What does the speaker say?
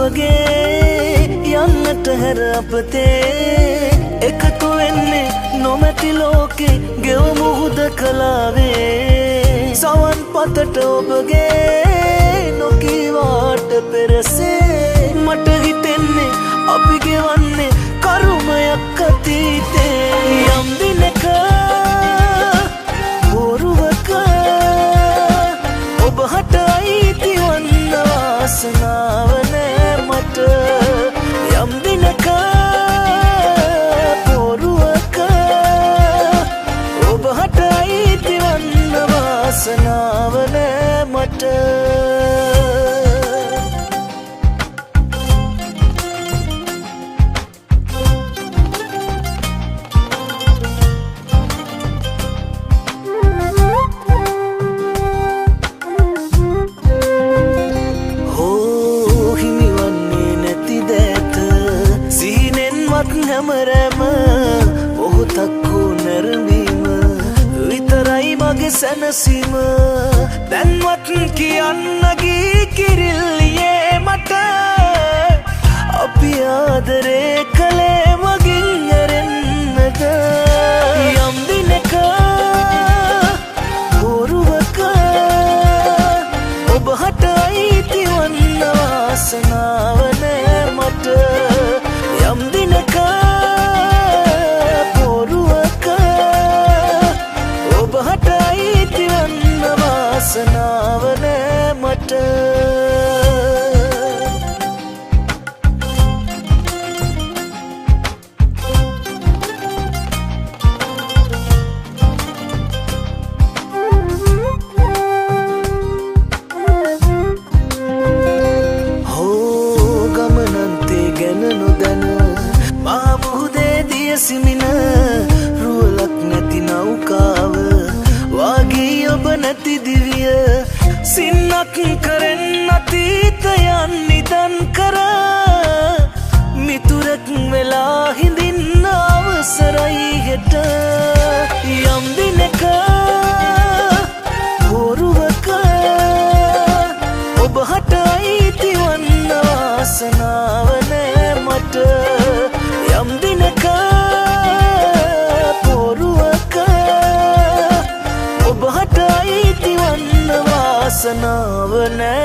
වගේ යන්නට හැර අපතේ එකතු වෙන්නේ නොමැති ලෝකේ ගෙවමු හුදකලාවේ සවන් පතට ඔබගේ නොකීවාට පෙරසේ මට හිතෙන්නේ අපි ගෙවන්නේ කරුමයක් අතීතේ යම් දිනක බොරුවක ඔබ හට අයිති වන්න වාසනාව නෑ මට යම් දිනක බොරුවක ඔබ හට අයිති වන්න වාසනාව නෑ මට හැමරෑම මොහොතක් වූ නැරඹීම විතරයි මගේ සැනසීම දැන්වත් කියන්න ගී කිරිල්ලියේ මට අපි ආදරේ කළේ මගින් ඇරෙන්නද යම් දිනක බොරුවක ඔබ හට අයිති වන්න වාසනාව නෑ මට යම් දිනක බොරුවක ඔබ හට අයිති වන්න වාසනාව නෑ මට සිමින රුවලක් නැති නෞකාව වාගේ ඔබ නැති දිවිය සින්නක් කරෙන් අතීතයන් නිදන් කර මිතුරක් වෙලා හිඳින්න අවසරයි හෙට යම් දිනක බොරුවක ඔබ හට අයිති වන්න වාසනාව නෑ මට යම් දිනක වාසනාව නෑ